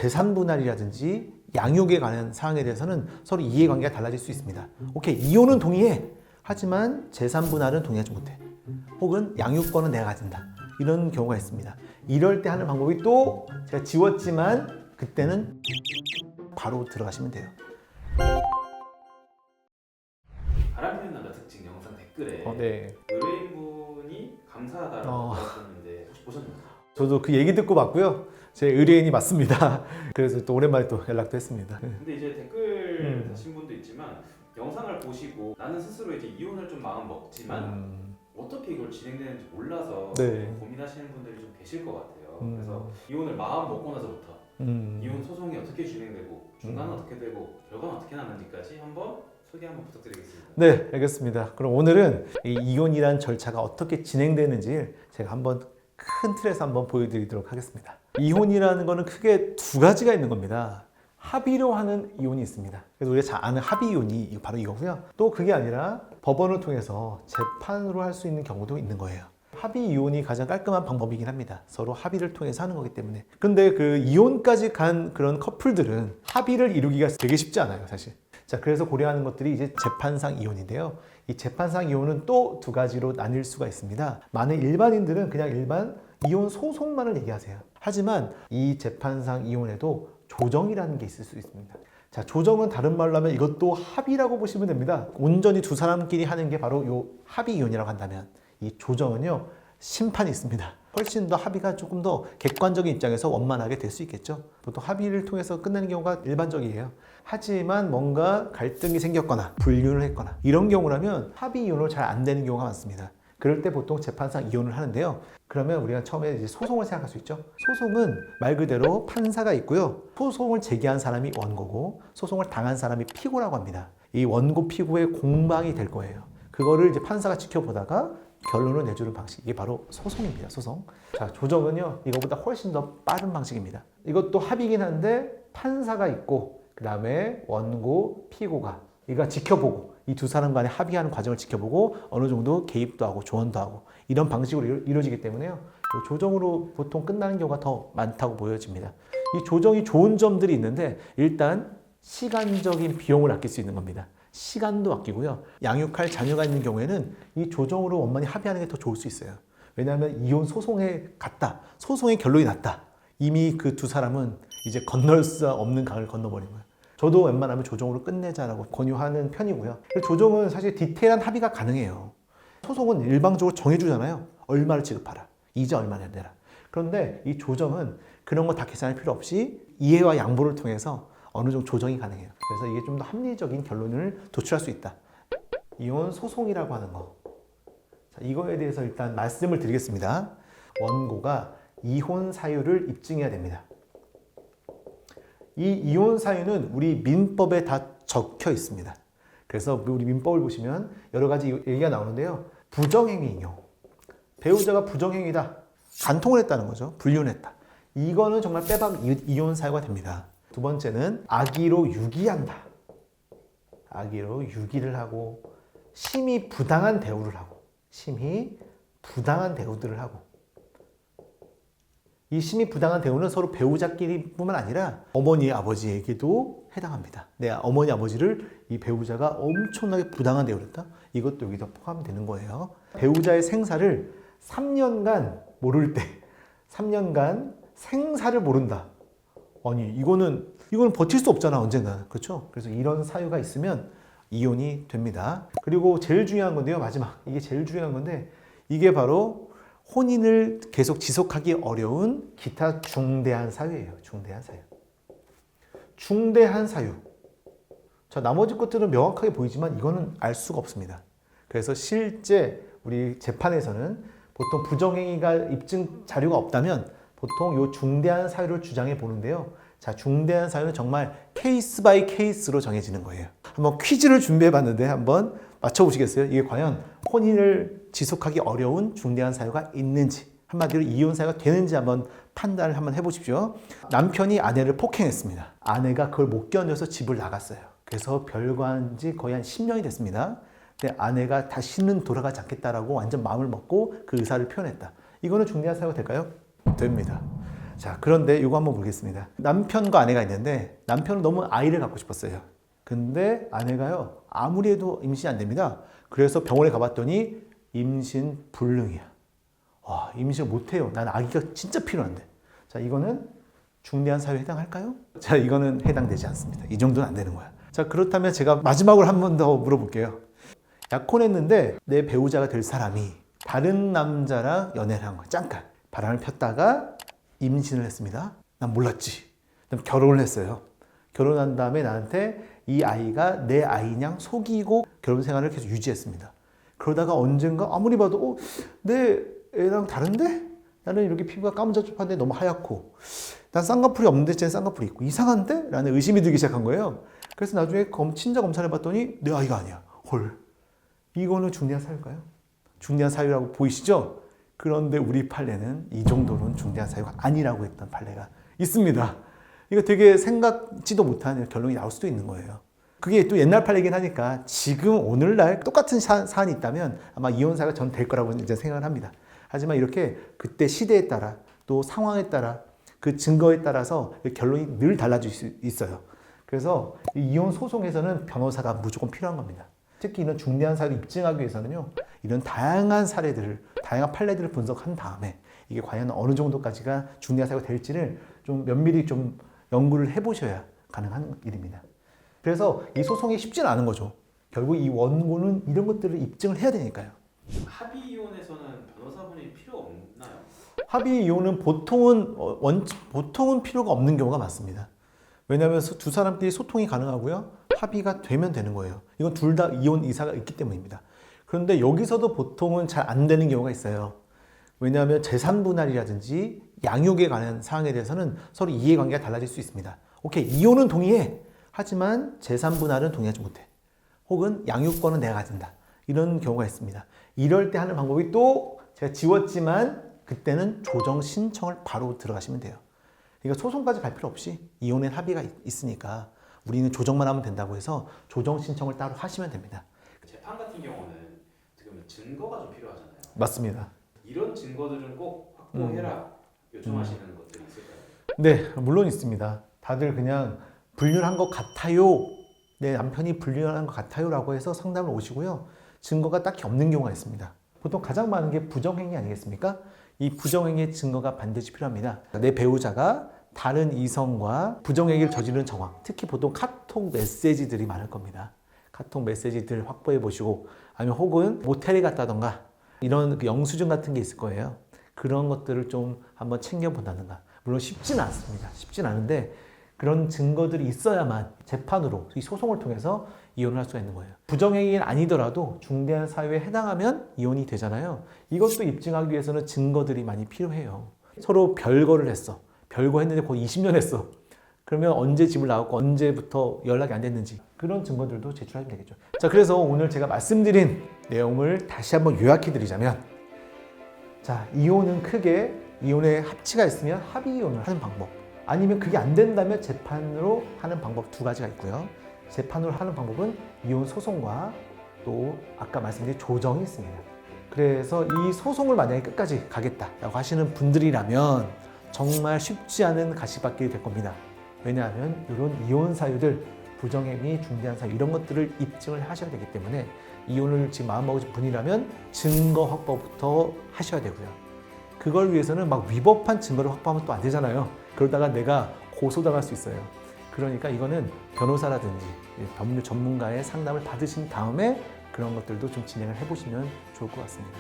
재산 분할이라든지 양육에 관한 사항에 대해서는 서로 이해관계가 달라질 수 있습니다. 오케이, 이혼은 동의해. 하지만 재산 분할은 동의하지 못해. 혹은 양육권은 내가 가진다. 이런 경우가 있습니다. 이럴 때 하는 방법이 또 제가 지웠지만 그때는 바로 들어가시면 돼요. 바람피는 남자 특징 영상 댓글에 네. 의뢰인분이 감사하다라고 하셨는데 혹시 보셨나요? 저도 그 얘기 듣고 봤고요. 제 의뢰인이 맞습니다. 그래서 또 오랜만에 또 연락도 했습니다. 근데 이제 댓글 다신 분도 있지만 영상을 보시고 나는 스스로 이제 이혼을 좀 마음 먹지만 어떻게 이걸 진행되는지 몰라서 네. 고민하시는 분들이 좀 계실 것 같아요. 그래서 이혼을 마음 먹고 나서부터 이혼 소송이 어떻게 진행되고 중간은 어떻게 되고 결과는 어떻게 나는지까지 한번 소개 한번 부탁드리겠습니다. 네, 알겠습니다. 그럼 오늘은 이 이혼이란 절차가 어떻게 진행되는지 제가 한번 큰 틀에서 한번 보여드리도록 하겠습니다. 이혼이라는 거는 크게 두 가지가 있는 겁니다. 합의로 하는 이혼이 있습니다. 그래서 우리가 잘 아는 합의 이혼이 바로 이거고요. 또 그게 아니라 법원을 통해서 재판으로 할 수 있는 경우도 있는 거예요. 합의 이혼이 가장 깔끔한 방법이긴 합니다. 서로 합의를 통해서 하는 거기 때문에. 근데 그 이혼까지 간 그런 커플들은 합의를 이루기가 되게 쉽지 않아요, 사실. 자, 그래서 고려하는 것들이 이제 재판상 이혼인데요. 이 재판상 이혼은 또 두 가지로 나뉠 수가 있습니다. 많은 일반인들은 그냥 일반 이혼 소송만을 얘기하세요. 하지만 이 재판상 이혼에도 조정이라는 게 있을 수 있습니다. 자, 조정은 다른 말로 하면 이것도 합의라고 보시면 됩니다. 온전히 두 사람끼리 하는 게 바로 요 합의 이혼이라고 한다면 이 조정은요, 심판이 있습니다. 훨씬 더 합의가 조금 더 객관적인 입장에서 원만하게 될 수 있겠죠. 보통 합의를 통해서 끝내는 경우가 일반적이에요. 하지만 뭔가 갈등이 생겼거나 불륜을 했거나 이런 경우라면 합의 이혼으로 잘 안 되는 경우가 많습니다. 그럴 때 보통 재판상 이혼을 하는데요. 그러면 우리가 처음에 이제 소송을 생각할 수 있죠. 소송은 말 그대로 판사가 있고요. 소송을 제기한 사람이 원고고 소송을 당한 사람이 피고라고 합니다. 이 원고 피고의 공방이 될 거예요. 그거를 이제 판사가 지켜보다가 결론을 내주는 방식, 이게 바로 소송입니다. 소송. 자, 조정은요, 이거보다 훨씬 더 빠른 방식입니다. 이것도 합의긴 한데 판사가 있고 그 다음에 원고, 피고가 이거 지켜보고 이 두 사람 간의 합의하는 과정을 지켜보고 어느 정도 개입도 하고 조언도 하고 이런 방식으로 이루어지기 때문에요. 조정으로 보통 끝나는 경우가 더 많다고 보여집니다. 이 조정이 좋은 점들이 있는데 일단 시간적인 비용을 아낄 수 있는 겁니다. 시간도 아끼고요. 양육할 자녀가 있는 경우에는 이 조정으로 원만히 합의하는 게 더 좋을 수 있어요. 왜냐하면 이혼 소송에 갔다. 소송의 결론이 났다. 이미 그 두 사람은 이제 건널 수 없는 강을 건너버린 거예요. 저도 웬만하면 조정으로 끝내자라고 권유하는 편이고요. 조정은 사실 디테일한 합의가 가능해요. 소송은 일방적으로 정해주잖아요. 얼마를 지급하라. 이자 얼마나 내라. 그런데 이 조정은 그런 거 다 계산할 필요 없이 이해와 양보를 통해서 어느 정도 조정이 가능해요. 그래서 이게 좀 더 합리적인 결론을 도출할 수 있다. 이혼 소송이라고 하는 거. 자, 이거에 대해서 일단 말씀을 드리겠습니다. 원고가 이혼 사유를 입증해야 됩니다. 이 이혼 사유는 우리 민법에 다 적혀 있습니다. 그래서 우리 민법을 보시면 여러 가지 얘기가 나오는데요. 부정행위인 경우. 배우자가 부정행위다. 간통을 했다는 거죠. 불륜했다. 이거는 정말 빼박 이혼 사유가 됩니다. 두 번째는 악의로 유기한다. 악의로 유기를 하고 심히 부당한 대우를 하고 심히 부당한 대우들을 하고 이 심히 부당한 대우는 서로 배우자끼리뿐만 아니라 어머니 아버지에게도 해당합니다. 내 어머니 아버지를 이 배우자가 엄청나게 부당한 대우를 했다. 이것도 여기다 포함되는 거예요. 배우자의 생사를 3년간 모를 때 3년간 생사를 모른다. 아니 이거는 버틸 수 없잖아 언젠가. 그렇죠? 그래서 이런 사유가 있으면 이혼이 됩니다. 그리고 제일 중요한 건데요. 마지막 이게 제일 중요한 건데 이게 바로 혼인을 계속 지속하기 어려운 기타 중대한 사유예요. 중대한 사유. 중대한 사유. 자, 나머지 것들은 명확하게 보이지만 이거는 알 수가 없습니다. 그래서 실제 우리 재판에서는 보통 부정행위가 입증 자료가 없다면 보통 이 중대한 사유를 주장해 보는데요. 자, 중대한 사유는 정말 케이스 바이 케이스로 정해지는 거예요. 한번 퀴즈를 준비해 봤는데 한번 맞춰보시겠어요? 이게 과연 혼인을 지속하기 어려운 중대한 사유가 있는지, 한마디로 이혼 사유가 되는지 한번 판단을 한번 해보십시오. 남편이 아내를 폭행했습니다. 아내가 그걸 못 견뎌서 집을 나갔어요. 그래서 별거한 지 거의 한 10년이 됐습니다. 근데 아내가 다시는 돌아가지 않겠다라고 완전 마음을 먹고 그 의사를 표현했다. 이거는 중대한 사유가 될까요? 됩니다. 자, 그런데 이거 한번 보겠습니다. 남편과 아내가 있는데 남편은 너무 아이를 갖고 싶었어요. 근데 아내가요, 아무리 해도 임신이 안 됩니다. 그래서 병원에 가봤더니 임신 불능이야. 와, 임신을 못해요. 난 아기가 진짜 필요한데. 자, 이거는 중대한 사유에 해당할까요? 자, 이거는 해당되지 않습니다. 이 정도는 안 되는 거야. 자, 그렇다면 제가 마지막으로 한 번 더 물어볼게요. 약혼했는데 내 배우자가 될 사람이 다른 남자랑 연애를 한 거야. 잠깐 바람을 폈다가 임신을 했습니다. 난 몰랐지. 그다음 결혼을 했어요. 결혼한 다음에 나한테 이 아이가 내 아이냥 속이고 결혼 생활을 계속 유지했습니다. 그러다가 언젠가 아무리 봐도 내 애랑 다른데? 나는 이렇게 피부가 까무잡잡한데 너무 하얗고 난 쌍꺼풀이 없는데 쟤는 쌍꺼풀이 있고 이상한데? 라는 의심이 들기 시작한 거예요. 그래서 나중에 친자 검사를 해봤더니 내 아이가 아니야. 헐, 이거는 중대한 사유일까요? 중대한 사유라고 보이시죠? 그런데 우리 판례는 이 정도는 중대한 사유가 아니라고 했던 판례가 있습니다. 이거 되게 생각지도 못한 결론이 나올 수도 있는 거예요. 그게 또 옛날 판례긴 하니까 지금 오늘날 똑같은 사안이 있다면 아마 이혼사가 전 될 거라고 이제 생각을 합니다. 하지만 이렇게 그때 시대에 따라 또 상황에 따라 그 증거에 따라서 결론이 늘 달라질 수 있어요. 그래서 이혼 소송에서는 변호사가 무조건 필요한 겁니다. 특히 이런 중대한 사유를 입증하기 위해서는요, 이런 다양한 사례들을, 다양한 판례들을 분석한 다음에 이게 과연 어느 정도까지가 중대한 사유가 될지를 좀 면밀히 좀 연구를 해보셔야 가능한 일입니다. 그래서 이 소송이 쉽지는 않은 거죠. 결국 이 원고는 이런 것들을 입증을 해야 되니까요. 합의 이혼에서는 변호사분이 필요 없나요? 합의 이혼은 보통은 필요가 없는 경우가 많습니다. 왜냐하면 두 사람끼리 소통이 가능하고요, 합의가 되면 되는 거예요. 이건 둘 다 이혼 의사가 있기 때문입니다. 그런데 여기서도 보통은 잘 안 되는 경우가 있어요. 왜냐하면 재산 분할이라든지 양육에 관한 사항에 대해서는 서로 이해관계가 달라질 수 있습니다. 오케이, 이혼은 동의해. 하지만 재산 분할은 동의하지 못해. 혹은 양육권은 내가 가진다. 이런 경우가 있습니다. 이럴 때 하는 방법이 또 제가 지웠지만 그때는 조정 신청을 바로 들어가시면 돼요. 그러니까 소송까지 갈 필요 없이 이혼의 합의가 있으니까 우리는 조정만 하면 된다고 해서 조정 신청을 따로 하시면 됩니다. 재판 같은 경우는 어떻게 보면 증거가 좀 필요하잖아요. 맞습니다. 이런 증거들은 꼭 확보해라 요청하시는 것들이 있을까요? 네, 물론 있습니다. 다들 그냥 불륜한 것 같아요. 내 남편이 불륜한 것 같아요 라고 해서 상담을 오시고요. 증거가 딱히 없는 경우가 있습니다. 보통 가장 많은 게 부정행위 아니겠습니까? 이 부정행위의 증거가 반드시 필요합니다. 내 배우자가 다른 이성과 부정행위를 저지르는 정황, 특히 보통 카톡 메시지들이 많을 겁니다. 카톡 메시지들 확보해 보시고, 아니면 혹은 모텔에 갔다던가 이런 그 영수증 같은 게 있을 거예요. 그런 것들을 좀 한번 챙겨본다든가. 물론 쉽지는 않습니다. 쉽진 않은데 그런 증거들이 있어야만 재판으로 이 소송을 통해서 이혼을 할 수가 있는 거예요. 부정행위는 아니더라도 중대한 사유에 해당하면 이혼이 되잖아요. 이것도 입증하기 위해서는 증거들이 많이 필요해요. 서로 별거를 했어. 별거 했는데 거의 20년 했어. 그러면 언제 집을 나갔고 언제부터 연락이 안 됐는지 그런 증거들도 제출하면 되겠죠. 자, 그래서 오늘 제가 말씀드린 내용을 다시 한번 요약해 드리자면, 자, 이혼은 크게 이혼의 합치가 있으면 합의 이혼을 하는 방법, 아니면 그게 안 된다면 재판으로 하는 방법 두 가지가 있고요. 재판으로 하는 방법은 이혼 소송과 또 아까 말씀드린 조정이 있습니다. 그래서 이 소송을 만약에 끝까지 가겠다라고 하시는 분들이라면 정말 쉽지 않은 가시밭길이 될 겁니다. 왜냐하면 이런 이혼 사유들, 부정행위, 중대한 사유 이런 것들을 입증을 하셔야 되기 때문에 이혼을 지금 마음먹으신 분이라면 증거 확보부터 하셔야 되고요. 그걸 위해서는 막 위법한 증거를 확보하면 또 안 되잖아요. 그러다가 내가 고소당할 수 있어요. 그러니까 이거는 변호사라든지 법률 전문가의 상담을 받으신 다음에 그런 것들도 좀 진행을 해보시면 좋을 것 같습니다.